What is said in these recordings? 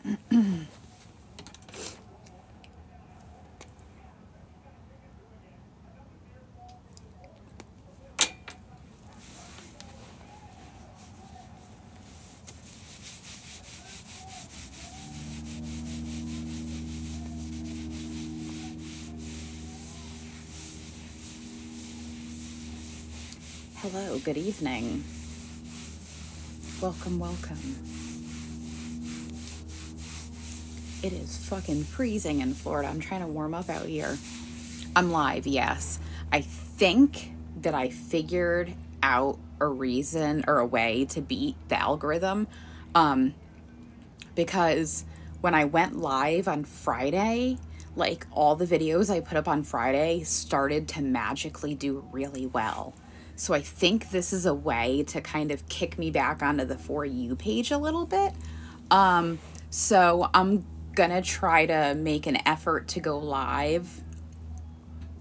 Hello, good evening. Welcome, welcome. It is fucking freezing in Florida. I'm trying to warm up out here. I'm live, yes. I think that I figured out a reason or a way to beat the algorithm. Because when I went live on Friday, like all the videos I put up on Friday started to magically do really well. So I think this is a way to kind of kick me back onto the For You page a little bit. So I'm gonna try to make an effort to go live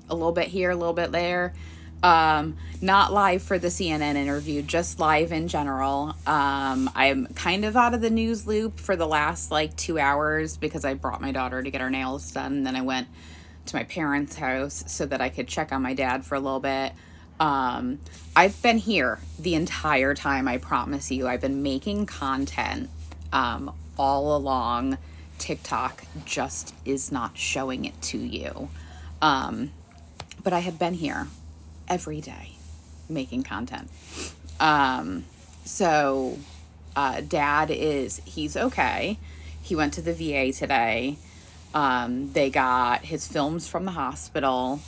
a little bit here, a little bit there. Not live for the CNN interview, just live in general. I'm kind of out of the news loop for the last like 2 hours because I brought my daughter to get her nails done. And then I went to my parents' house so that I could check on my dad for a little bit. I've been here the entire time, I promise you. I've been making content all along. TikTok just is not showing it to you. But I have been here every day making content. So dad he's okay. He went to the VA today. They got his films from the hospital.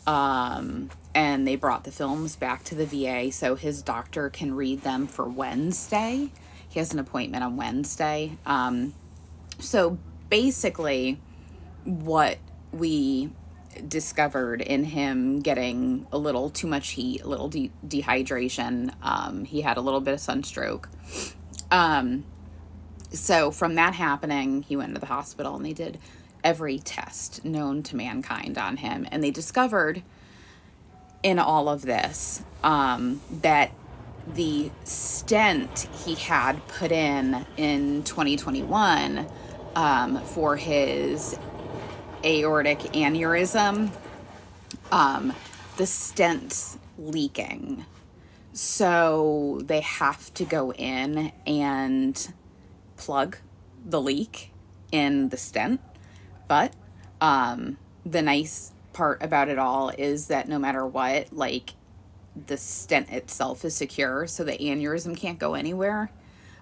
And they brought the films back to the VA so his doctor can read them for Wednesday. He has an appointment on Wednesday. So basically what we discovered in him getting a little too much heat, a little dehydration. He had a little bit of sunstroke. So from that happening, he went to the hospital and they did every test known to mankind on him. And they discovered in all of this, that the stent he had put in 2021, for his aortic aneurysm, the stent's leaking. So they have to go in and plug the leak in the stent. But, the nice part about it all is that no matter what, like, the stent itself is secure, so the aneurysm can't go anywhere.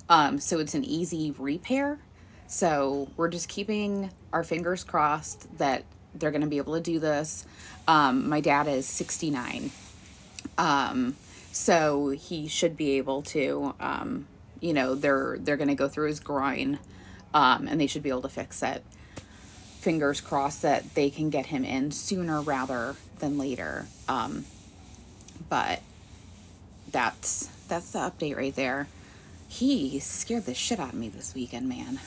So it's an easy repair. So we're just keeping our fingers crossed that they're going to be able to do this. My dad is 69. So he should be able to, they're going to go through his groin, and they should be able to fix it. Fingers crossed that they can get him in sooner rather than later. But that's the update right there. He scared the shit out of me this weekend, man.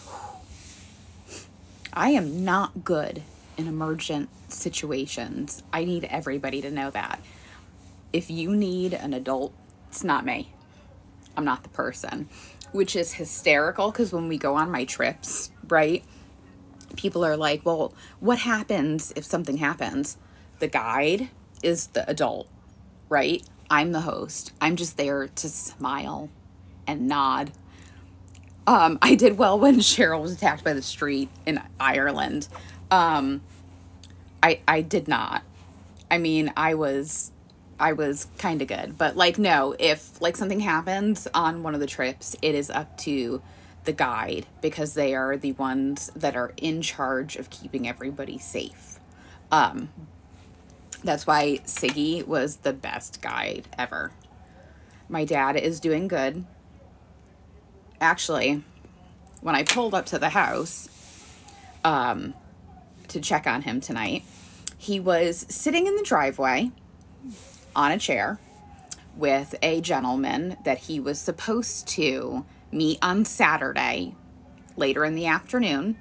I am not good in emergent situations. I need everybody to know that. If you need an adult, it's not me. I'm not the person. Which is hysterical because when we go on my trips, right? People are like, well, what happens if something happens? The guide is the adult, right? I'm the host. I'm just there to smile and nod. I did well when Cheryl was attacked by the street in Ireland. I did not. I mean, I was kind of good, but like, no, if like something happens on one of the trips, it is up to the guide because they are the ones that are in charge of keeping everybody safe. That's why Siggy was the best guide ever. My dad is doing good. Actually, when I pulled up to the house, to check on him tonight, he was sitting in the driveway on a chair with a gentleman that he was supposed to meet on Saturday later in the afternoon.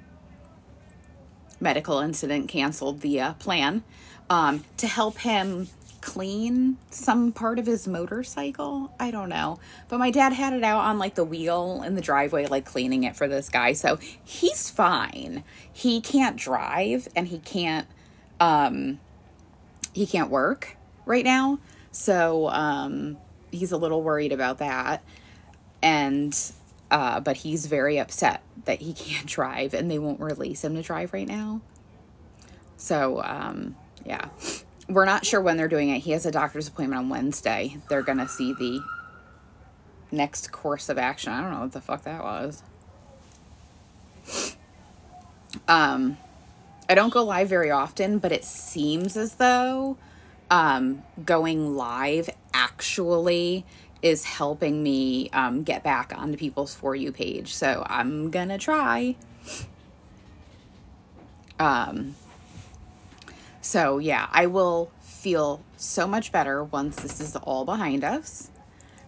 Medical incident canceled the plan, to help him clean some part of his motorcycle. I don't know. But my dad had it out on like the wheel in the driveway, like cleaning it for this guy. So he's fine. He can't drive and he can't work right now. So he's a little worried about that. And but he's very upset that he can't drive and they won't release him to drive right now. So yeah. We're not sure when they're doing it. He has a doctor's appointment on Wednesday. They're going to see the next course of action. I don't know what the fuck that was. I don't go live very often, but it seems as though going live actually is helping me get back onto people's For You page. So I'm going to try. So yeah, I will feel so much better once this is all behind us.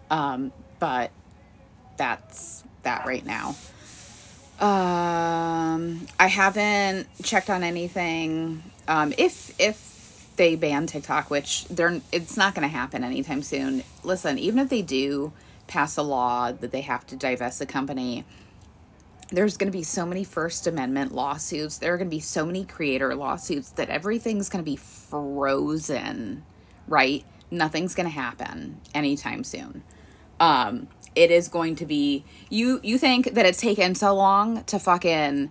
But that's that right now. I haven't checked on anything. If they ban TikTok, which it's not going to happen anytime soon. Listen, even if they do pass a law that they have to divest the company, there's going to be so many First Amendment lawsuits. There are going to be so many creator lawsuits that everything's going to be frozen, right? Nothing's going to happen anytime soon. It is going to be, you think that it's taken so long to fucking,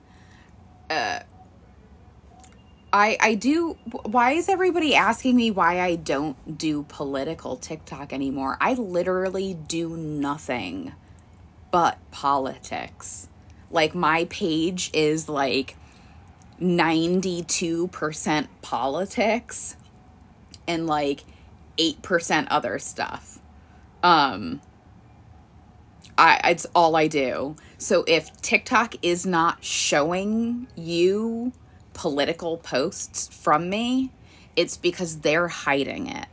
why is everybody asking me why I don't do political TikTok anymore? I literally do nothing but politics. Like, my page is like 92% politics and like 8% other stuff. It's all I do. So if TikTok is not showing you political posts from me, it's because they're hiding it.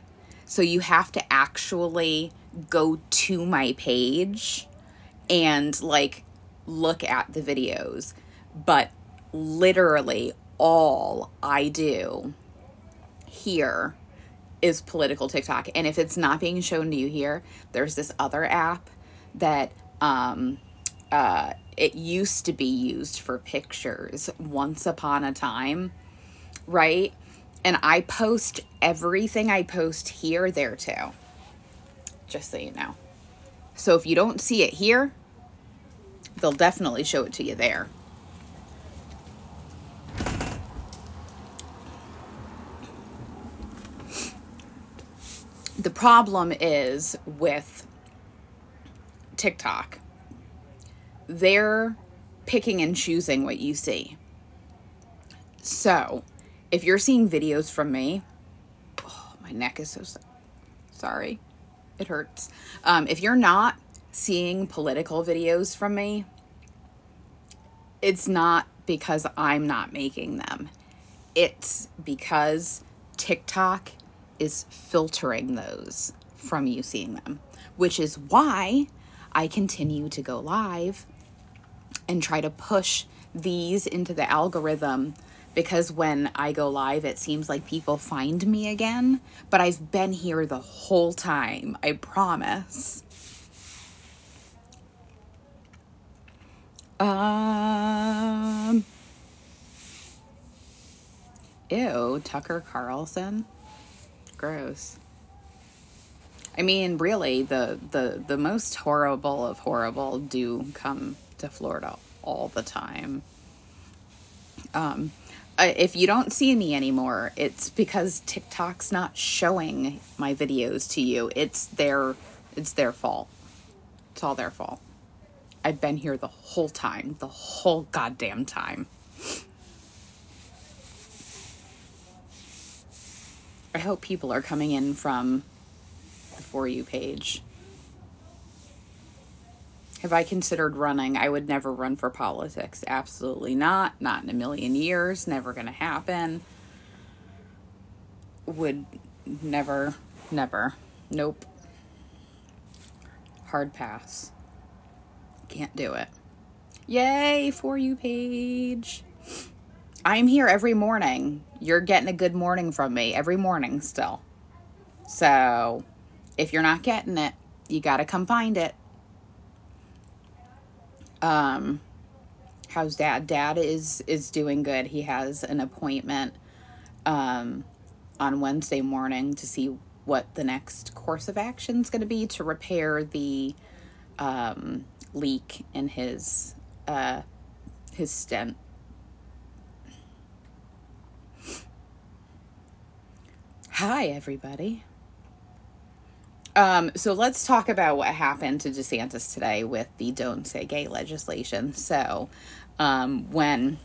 So you have to actually go to my page and like look at the videos. But literally all I do here is political TikTok. And if it's not being shown to you here, there's this other app that it used to be used for pictures once upon a time, right? And I post everything I post here there too, just so you know. So if you don't see it here, they'll definitely show it to you there. The problem is with TikTok, they're picking and choosing what you see. So if you're seeing videos from me, oh, my neck is so sorry. It hurts. If you're not seeing political videos from me, it's not because I'm not making them. It's because TikTok is filtering those from you seeing them, which is why I continue to go live and try to push these into the algorithm, because when I go live, it seems like people find me again, but I've been here the whole time, I promise. Ew, Tucker Carlson. Gross. I mean, really, the most horrible of horrible do come to Florida all the time. If you don't see me anymore, it's because TikTok's not showing my videos to you. It's their fault. It's all their fault. I've been here the whole time, the whole goddamn time. I hope people are coming in from the For You page. Have I considered running? I would never run for politics. Absolutely not. Not in a million years. Never going to happen. Would never. Nope. Hard pass. Can't do it. Yay, For You page. I'm here every morning. You're getting a good morning from me every morning still. So if you're not getting it, you got to come find it. How's Dad? Dad is doing good. He has an appointment on Wednesday morning to see what the next course of action is going to be to repair the leak in his stent. Hi, everybody. So let's talk about what happened to DeSantis today with the Don't Say Gay legislation. So, when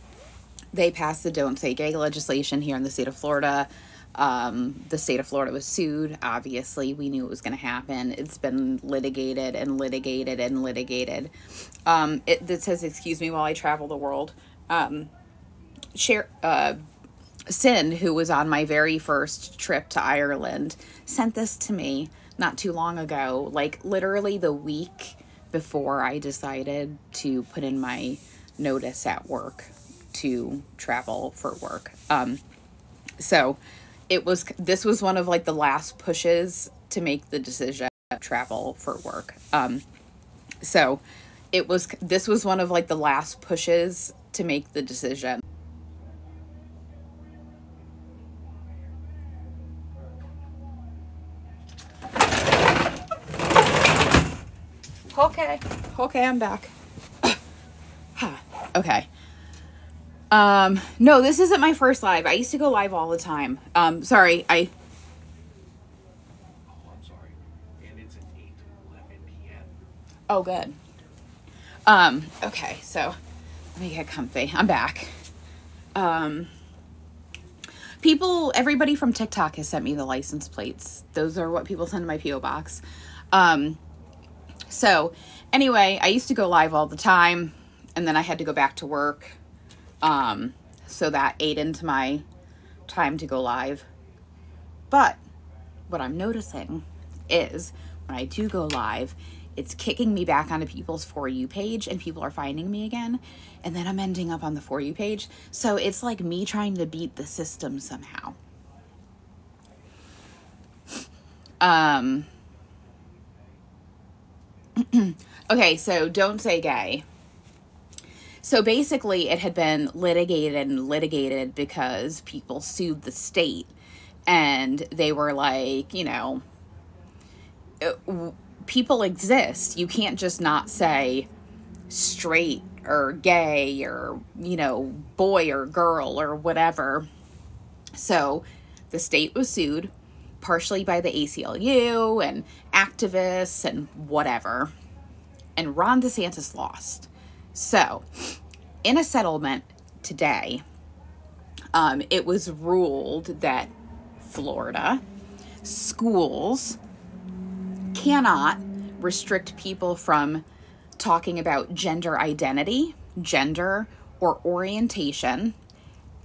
they passed the Don't Say Gay legislation here in the state of Florida, the state of Florida was sued. Obviously, we knew it was going to happen. It's been litigated and litigated and litigated. It says, excuse me while I travel the world. Sin, who was on my very first trip to Ireland, sent this to me not too long ago, like literally the week before I decided to put in my notice at work to travel for work. So this was one of like the last pushes to make the decision to travel for work. This was one of like the last pushes to make the decision. Okay, I'm back. Okay. No, this isn't my first live. I used to go live all the time. Sorry, Oh, I'm sorry. And it's at 8:11 p.m. Oh, good. Okay, so let me get comfy. I'm back. Everybody from TikTok has sent me the license plates. Those are what people send to my P.O. box. So anyway, I used to go live all the time, and then I had to go back to work. So that ate into my time to go live. But what I'm noticing is when I do go live, it's kicking me back onto people's For You page, and people are finding me again. And then I'm ending up on the For You page. So it's like me trying to beat the system somehow. Okay, so Don't Say Gay. So basically it had been litigated because people sued the state, and they were like, people exist. You can't just not say straight or gay or, boy or girl or whatever. So the state was sued partially by the ACLU and activists and whatever. And Ron DeSantis lost. So in a settlement today, it was ruled that Florida schools cannot restrict people from talking about gender identity, gender, or orientation,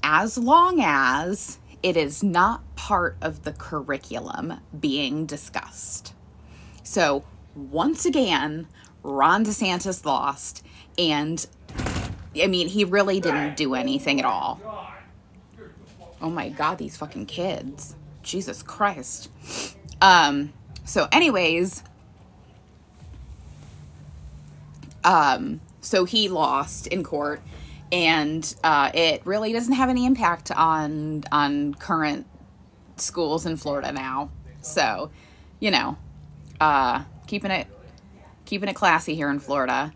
as long as it is not part of the curriculum being discussed. So once again, Ron DeSantis lost, and I mean, he really didn't do anything at all. Oh my God, these fucking kids. Jesus Christ. So anyways, so he lost in court, and it really doesn't have any impact on current schools in Florida now. So, keeping it classy here in Florida.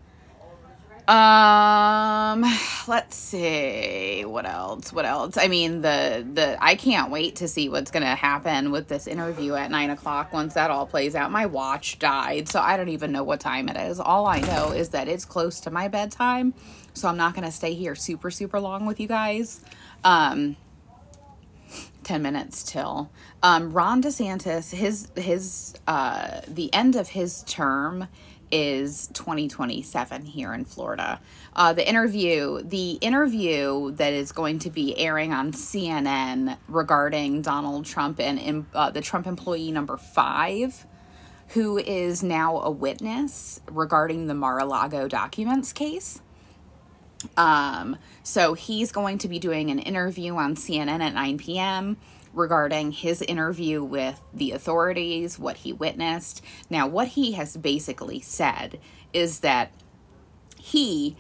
Let's see, what else? I mean, I can't wait to see what's going to happen with this interview at 9:00 once that all plays out. My watch died, so I don't even know what time it is. All I know is that it's close to my bedtime, so I'm not going to stay here super, super long with you guys. 10 minutes till. Ron DeSantis, the end of his term is 2027 here in Florida. The interview that is going to be airing on CNN regarding Donald Trump and the Trump employee number 5, who is now a witness regarding the Mar-a-Lago documents case. So he's going to be doing an interview on CNN at 9 p.m. regarding his interview with the authorities, what he witnessed. Now, what he has basically said is that he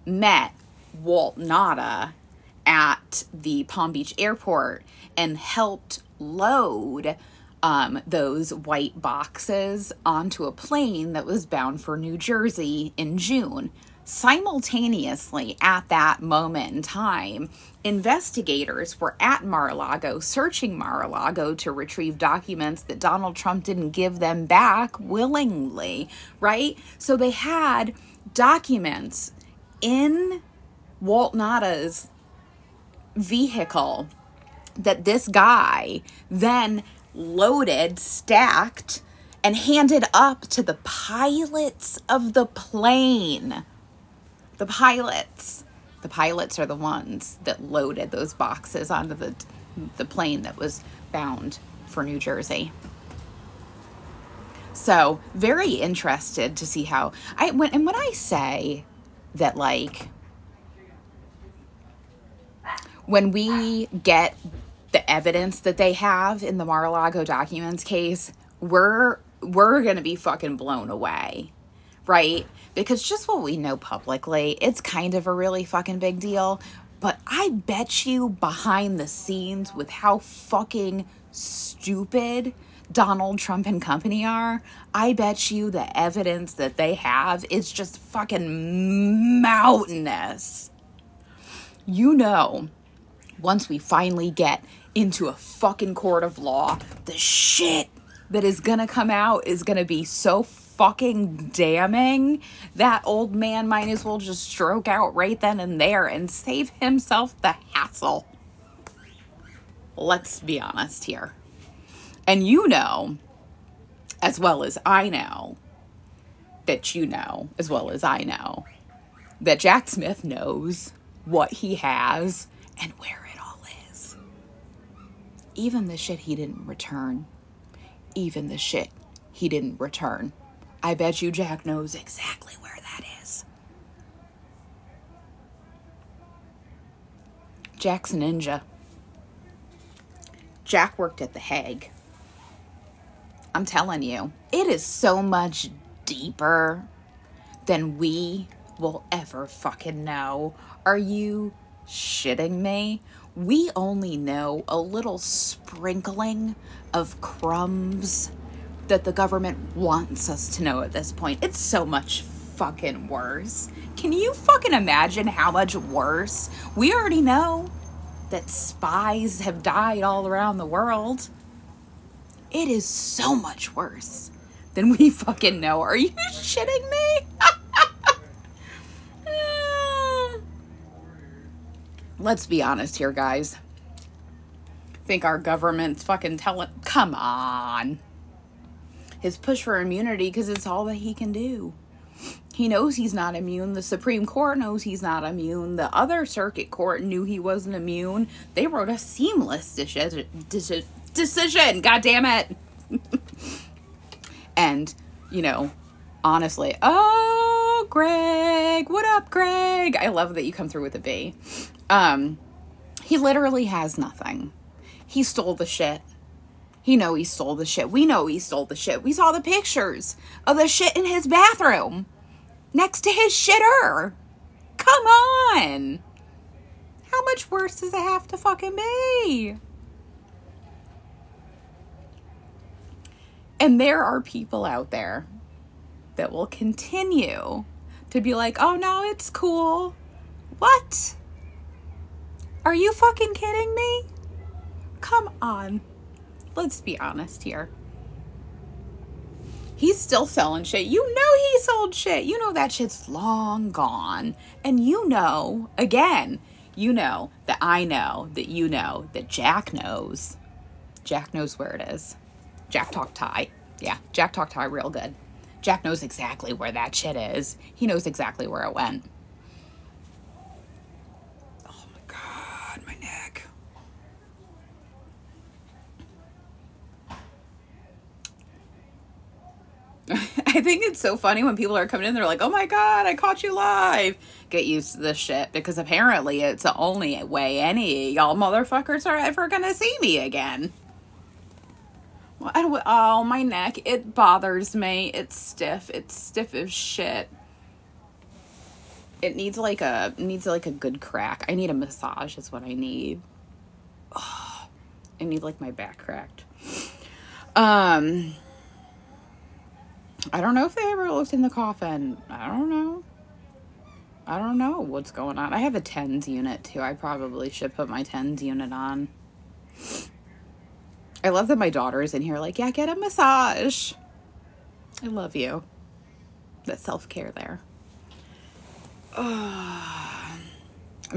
met Walt Nauta at the Palm Beach airport and helped load those white boxes onto a plane that was bound for New Jersey in June. Simultaneously, at that moment in time, investigators were at Mar-a-Lago searching Mar-a-Lago to retrieve documents that Donald Trump didn't give them back willingly, right? So they had documents in Walt Nauta's vehicle that this guy then loaded, stacked, and handed up to the pilots of the plane. The pilots are the ones that loaded those boxes onto the plane that was bound for New Jersey. So very interested to see how when I say that, like, when we get the evidence that they have in the Mar-a-Lago documents case, we're going to be fucking blown away, right? Because just what we know publicly, it's kind of a really fucking big deal. But I bet you behind the scenes, with how fucking stupid Donald Trump and company are, I bet you the evidence that they have is just fucking mountainous. You know, once we finally get into a fucking court of law, the shit that is gonna come out is gonna be so fucking damning. That old man might as well just stroke out right then and there and save himself the hassle. Let's be honest here. And you know, as well as I know, that you know, as well as I know, that Jack Smith knows what he has and where it all is. Even the shit he didn't return. Even the shit he didn't return. I bet you Jack knows exactly where that is. Jack's a ninja. Jack worked at The Hague. I'm telling you, it is so much deeper than we will ever fucking know. Are you shitting me? We only know a little sprinkling of crumbs that the government wants us to know at this point. It's so much fucking worse. Can you fucking imagine how much worse? We already know that spies have died all around the world. It is so much worse than we fucking know. Are you shitting me? Let's be honest here, guys. Think our government's fucking telling... Come on. His push for immunity because it's all that he can do. He knows he's not immune. The Supreme Court knows he's not immune. The other circuit court knew he wasn't immune. They wrote a seamless decision. God damn it. And, you know, honestly, oh, Greg. What up, Greg? I love that you come through with a B. He literally has nothing. He stole the shit. He stole the shit. We know he stole the shit. We saw the pictures of the shit in his bathroom next to his shitter. Come on. How much worse does it have to fucking be? And there are people out there that will continue to be like, oh no, it's cool. What? Are you fucking kidding me? Come on. Let's be honest here. He's still selling shit. You know he sold shit. You know that shit's long gone. And you know, again, you know that I know that you know that Jack knows. Jack knows where it is. Jack talked Thai. Yeah, Jack talked Thai real good. Jack knows exactly where that shit is. He knows exactly where it went. Oh my God, my neck. I think it's so funny when people are coming in, they're like, oh my God, I caught you live. Get used to this shit, because apparently it's the only way any of y'all motherfuckers are ever gonna see me again. Oh, my neck, it bothers me. It's stiff as shit. It needs like a good crack. I need a massage is what I need. Oh, I need like my back cracked. I don't know if they ever looked in the coffin. I don't know what's going on. I have a TENS unit too. I probably should put my TENS unit on. I love that my daughter is in here like, yeah, get a massage. I love you. That self-care there. I'm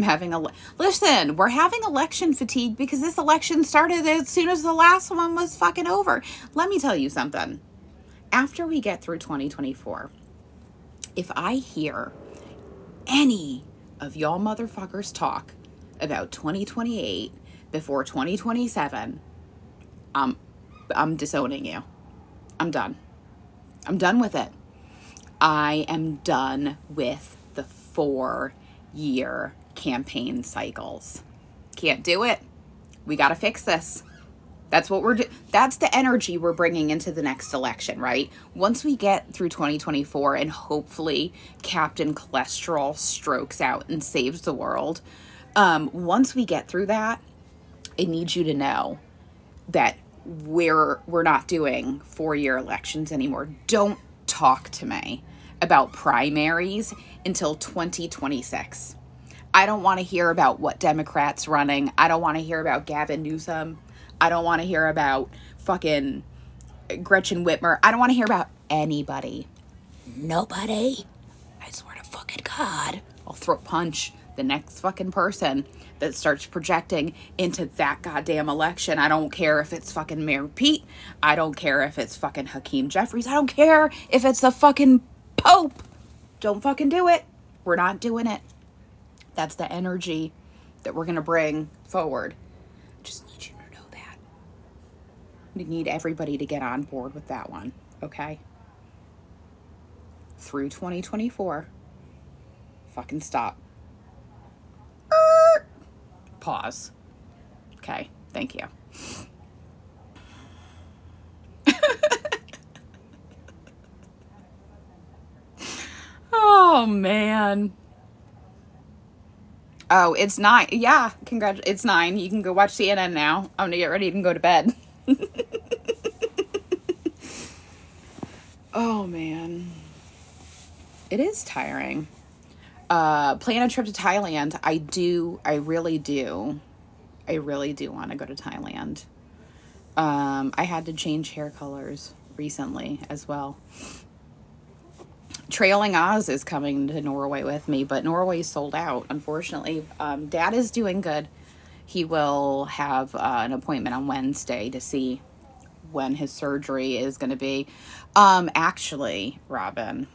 having listen, we're having election fatigue because this election started as soon as the last one was fucking over. Let me tell you something. After we get through 2024, if I hear any of y'all motherfuckers talk about 2028 before 2027, I'm disowning you. I'm done. I'm done with it. I am done with the 4-year campaign cycles. Can't do it. We got to fix this. That's what that's the energy we're bringing into the next election, right? Once we get through 2024 and hopefully Captain Cholesterol strokes out and saves the world, once we get through that, I need you to know that we're not doing 4-year elections anymore. Don't talk to me about primaries until 2026. I don't want to hear about what Democrats running. I don't want to hear about Gavin Newsom. I don't want to hear about fucking Gretchen Whitmer. I don't want to hear about anybody. Nobody. I swear to fucking God. I'll throat punch the next fucking person that starts projecting into that goddamn election. I don't care if it's fucking Mayor Pete. I don't care if it's fucking Hakeem Jeffries. I don't care if it's the fucking Pope. Don't fucking do it. We're not doing it. That's the energy that we're going to bring forward. Just need you to know that. We need everybody to get on board with that one. Okay? Through 2024. Fucking stop. Pause. Okay, thank you. Oh, man. Oh, it's 9. Yeah, it's 9. You can go watch CNN now. I'm gonna get ready and go to bed. Oh, man. It is tiring. Plan a trip to Thailand. I really do want to go to Thailand. I had to change hair colors recently as well. Trailing Oz is coming to Norway with me, but Norway's sold out, unfortunately. Dad is doing good. He will have an appointment on Wednesday to see when his surgery is going to be. Actually, Robin,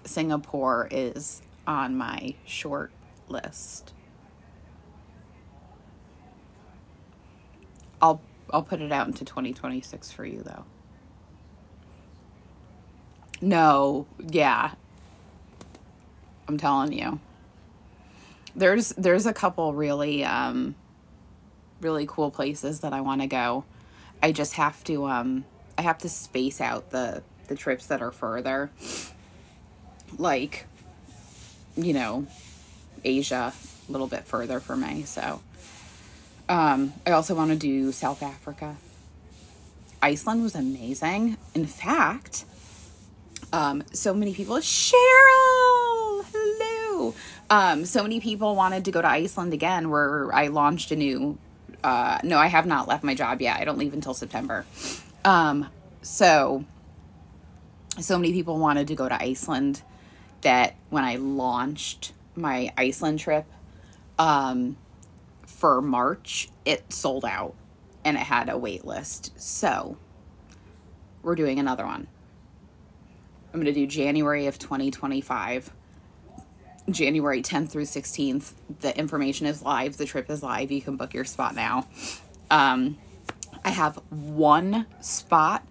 Singapore is on my short list. I'll put it out into 2026 for you, though. No, yeah. I'm telling you. There's a couple really really cool places that I want to go. I just have to I have to space out the trips that are further. Like, you know, Asia, a little bit further for me, so I also want to do South Africa. Iceland was amazing. In fact, so many people, Cheryl, hello. So many people wanted to go to Iceland again, where I launched a new, no, I have not left my job yet. I don't leave until September. So many people wanted to go to Iceland that when I launched my Iceland trip, for March, it sold out and it had a wait list. So we're doing another one. I'm going to do January of 2025, January 10th through 16th. The information is live. The trip is live. You can book your spot now. I have one spot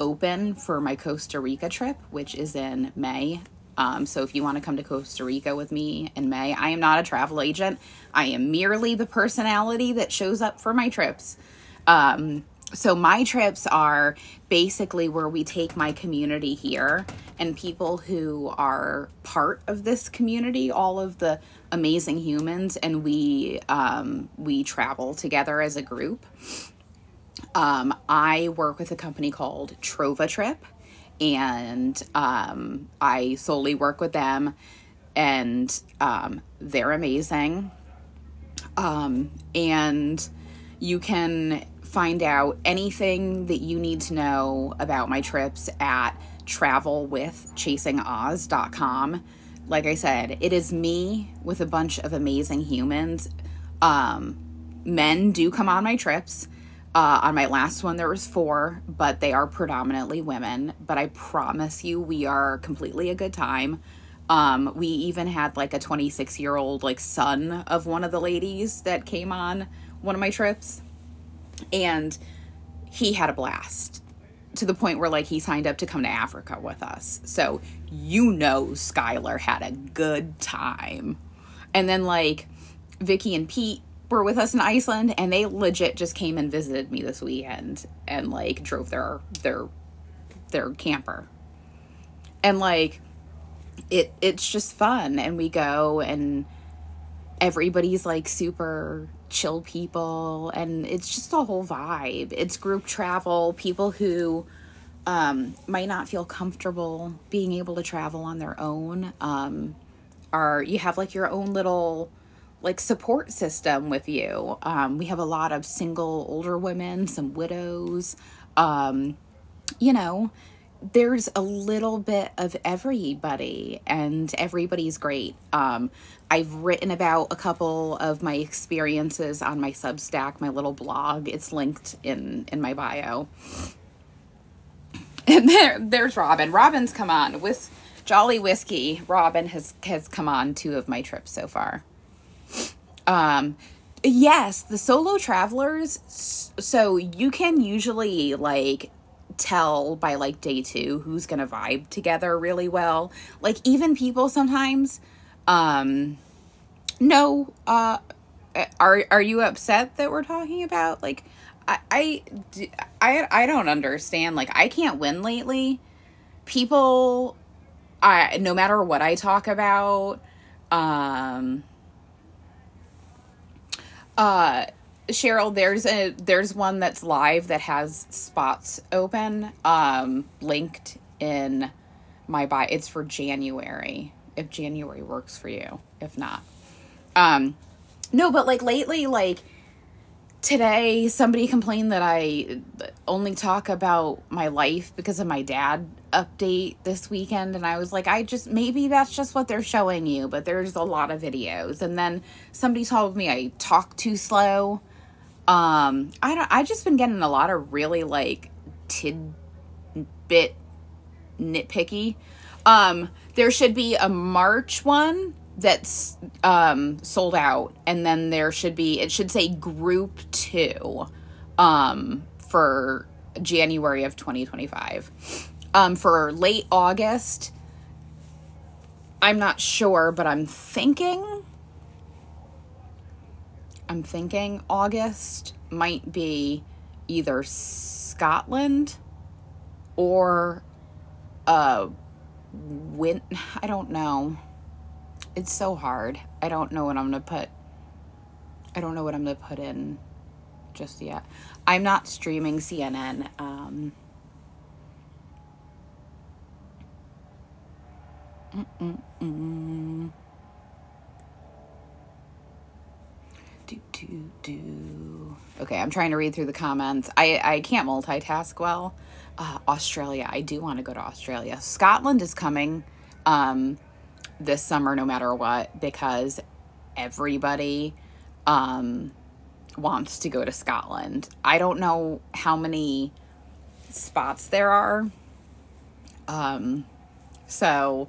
open for my Costa Rica trip, which is in May. So if you want to come to Costa Rica with me in May, I am not a travel agent. I am merely the personality that shows up for my trips. So my trips are basically where we take my community here and people who are part of this community, all of the amazing humans, and we travel together as a group. I work with a company called Trova Trip, and I solely work with them, and they're amazing. And you can find out anything that you need to know about my trips at travelwithchasingoz.com. Like I said, it is me with a bunch of amazing humans. Men do come on my trips. On my last one, there was 4, but they are predominantly women. But I promise you, we are completely a good time. We even had like a 26-year-old like son of one of the ladies that came on one of my trips. And he had a blast to the point where like he signed up to come to Africa with us. So, Skylar had a good time. And then like Vicky and Pete were with us in Iceland, and they legit just came and visited me this weekend and like drove their camper. And like it's just fun, and we go, and everybody's like super chill people, and it's just a whole vibe. It's group travel. People who might not feel comfortable being able to travel on their own you have like your own little like support system with you. We have a lot of single older women, some widows. There's a little bit of everybody, and everybody's great. I've written about a couple of my experiences on my Substack, my little blog. It's linked in my bio. And there's Robin. Robin's come on with Jolly Whiskey. Robin has come on 2 of my trips so far. Yes, the solo travelers. So you can usually like tell by like day 2 who's gonna vibe together really well. Like even people sometimes are you upset that we're talking about like I don't understand. Like I can't win lately. People no matter what I talk about, Cheryl, there's one that's live that has spots open, linked in my bio. It's for January, if January works for you. If not, no, but like lately, like today, somebody complained that I only talk about my life because of my dad update this weekend. And I was like, maybe that's just what they're showing you, but there's a lot of videos. And then somebody told me I talk too slow. I just been getting a lot of really like tidbit nitpicky. There should be a March one that's sold out, and then it should say group 2 for January of 2025. For late August, I'm not sure, but I'm thinking August might be either Scotland or I don't know. It's so hard. I don't know what I'm going to put in just yet. I'm not streaming CNN. Okay, I'm trying to read through the comments. I can't multitask well. Australia. I do want to go to Australia. Scotland is coming this summer no matter what, because everybody wants to go to Scotland. I don't know how many spots there are. So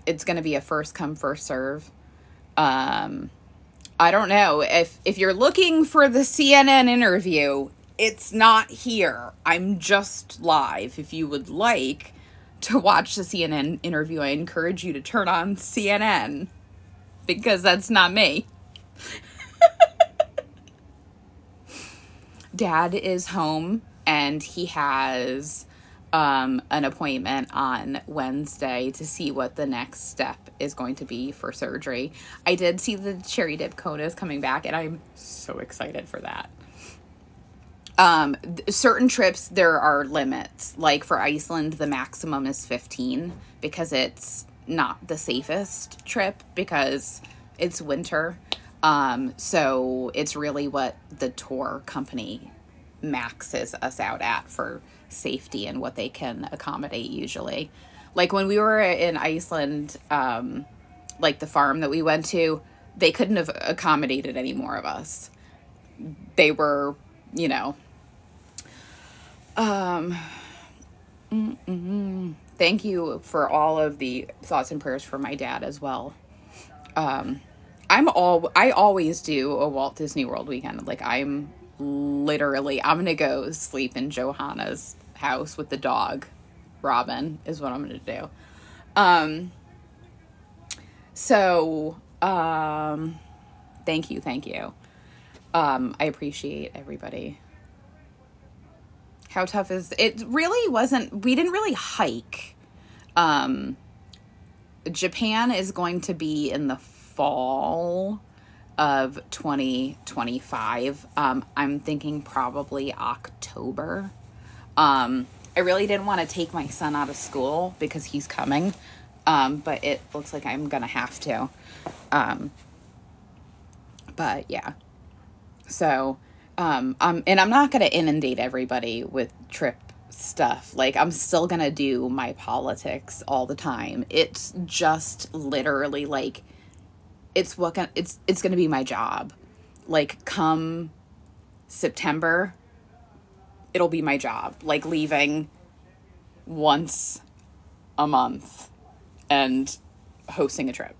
it's going to be a first come, first serve. I don't know if you're looking for the CNN interview, it's not here. I'm just live. If you would like to watch the CNN interview, I encourage you to turn on CNN, because that's not me. Dad is home, and he has an appointment on Wednesday to see what the next step is going to be for surgery. I did see the cherry dip cone is coming back, and I'm so excited for that. Certain trips, there are limits. Like for Iceland, the maximum is 15, because it's not the safest trip because it's winter. So it's really what the tour company maxes us out at for safety and what they can accommodate usually. Like when we were in Iceland, like the farm that we went to, they couldn't have accommodated any more of us. They were, you know, thank you for all of the thoughts and prayers for my dad as well. I always do a Walt Disney World weekend. Like I'm gonna go sleep in Johanna's house with the dog. Robin is what I'm gonna do. Thank you. I appreciate everybody. How tough is it? Really wasn't. We didn't really hike. Japan is going to be in the fall of 2025. I'm thinking probably October. I really didn't want to take my son out of school because he's coming. But it looks like I'm gonna have to. But yeah. So, and I'm not gonna inundate everybody with trip stuff. Like I'm still gonna do my politics all the time. It's just literally like, it's gonna be my job. Like come September, it'll be my job. Like leaving once a month and hosting a trip.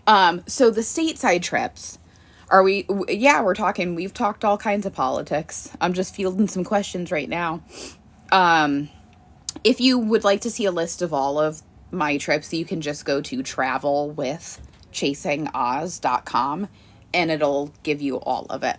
So the stateside trips, we're talking, we've talked all kinds of politics. I'm just fielding some questions right now. If you would like to see a list of all of my trips, you can just go to travelwithchasingoz.com and it'll give you all of it.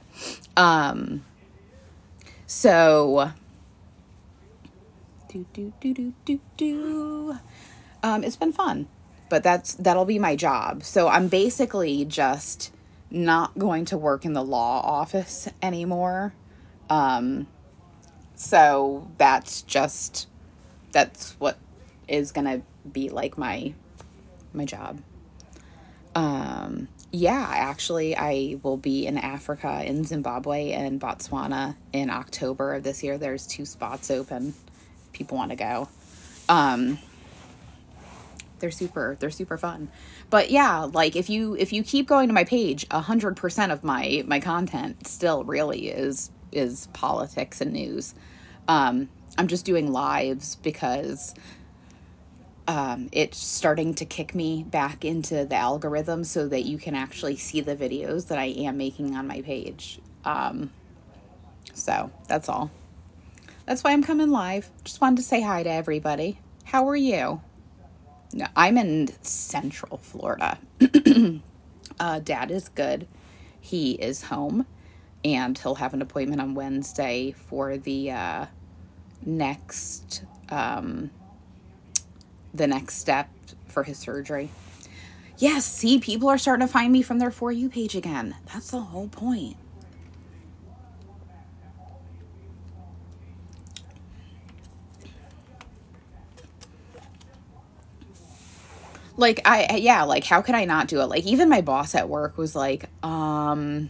It's been fun, but that'll be my job. So I'm basically just not going to work in the law office anymore. So that's what is gonna be like my job. Actually I will be in Africa, in Zimbabwe and Botswana in October of this year. There's 2 spots open. People want to go. They're super fun. But yeah, like if you keep going to my page, 100% of my content still really is politics and news. I'm just doing lives because it's starting to kick me back into the algorithm so that you can actually see the videos that I am making on my page. So that's all. That's why I'm coming live. Just wanted to say hi to everybody. How are you? No, I'm in Central Florida. Dad is good. He is home, and he'll have an appointment on Wednesday for the next step for his surgery. Yes, see, people are starting to find me from their For You page again. That's the whole point. Like, like, how could I not do it? Like, even my boss at work was like, why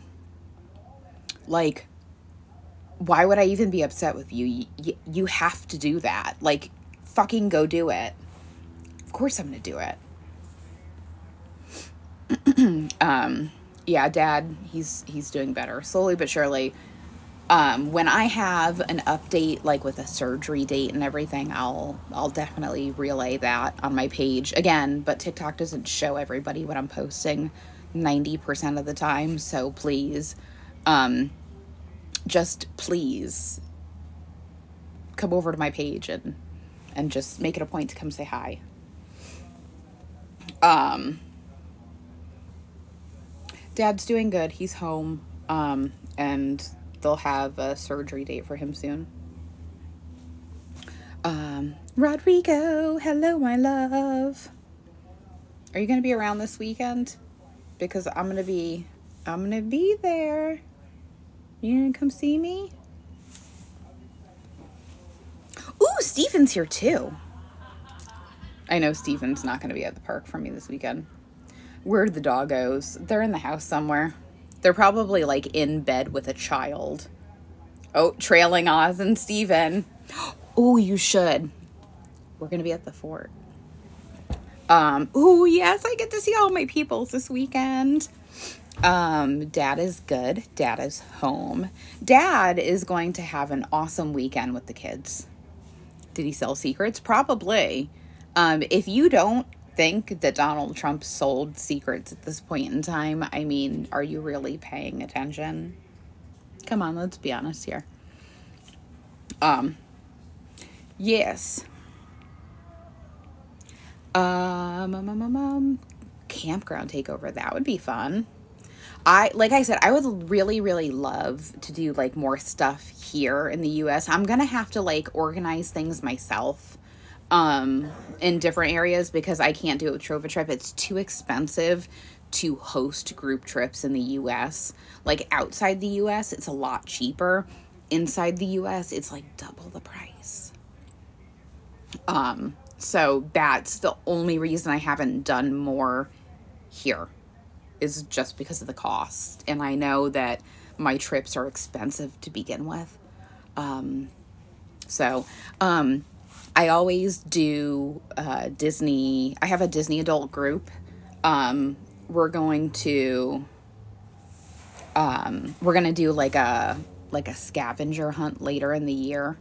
would I even be upset with you? You have to do that. Like, fucking go do it. Of course I'm gonna do it. Yeah, Dad, he's doing better. Slowly but surely. When I have an update, like with a surgery date and everything, I'll definitely relay that on my page again, but TikTok doesn't show everybody what I'm posting 90% of the time. So please, just please come over to my page and just make it a point to come say hi. Dad's doing good. He's home. And they'll have a surgery date for him soon. Rodrigo, hello, my love. Are you going to be around this weekend? Because I'm going to be there. You going to come see me? Ooh, Steven's here too. I know Steven's not going to be at the park for me this weekend. Where are the doggos? They're in the house somewhere. They're probably like in bed with a child. Oh, trailing Oz and Steven. Oh, you should. We're going to be at the fort. Oh, yes, I get to see all my peoples this weekend. Dad is good. Dad is home. Dad is going to have an awesome weekend with the kids. Did he sell secrets? Probably. If you don't think that Donald Trump sold secrets at this point in time, I mean, are you really paying attention? Come on, let's be honest here. Yes. Campground takeover, that would be fun. Like I said, I would really, really love to do like more stuff here in the US. I'm gonna have to like organize things myself in different areas because I can't do it with Trova Trip. It's too expensive to host group trips in the US. Like outside the US, it's a lot cheaper. Inside the US, it's like double the price. So that's the only reason I haven't done more here, is just because of the cost. And I know that my trips are expensive to begin with. I always do Disney. I have a Disney adult group. We're going to do like a scavenger hunt later in the year.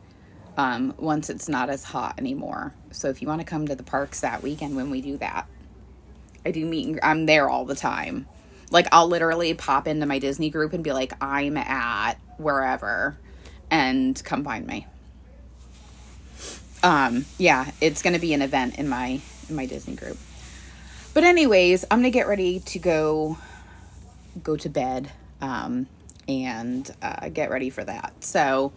Once it's not as hot anymore. So if you want to come to the parks that weekend when we do that, I do I'm there all the time. Like, I'll literally pop into my Disney group and be like, I'm at wherever, and come find me. Yeah, it's going to be an event in my Disney group. But anyways, I'm going to get ready to go to bed, and get ready for that. So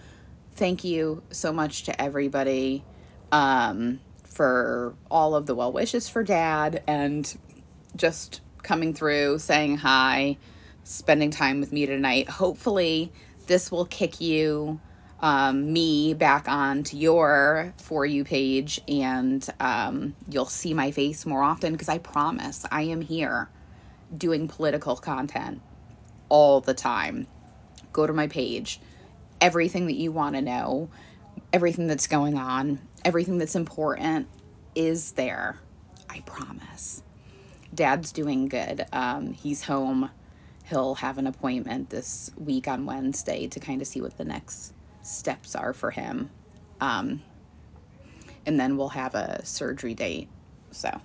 thank you so much to everybody, for all of the well wishes for Dad, and just coming through, saying hi, spending time with me tonight. Hopefully this will kick you, me back onto your For You page, and you'll see my face more often, because I promise I am here doing political content all the time. Go to my page. Everything that you want to know, everything that's going on, everything that's important is there. I promise. Dad's doing good. He's home. He'll have an appointment this week on Wednesday to kind of see what the next steps are for him. And then we'll have a surgery date. So,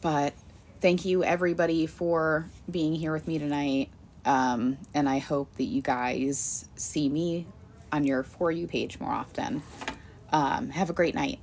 but thank you everybody for being here with me tonight. And I hope that you guys see me on your For You page more often. Have a great night.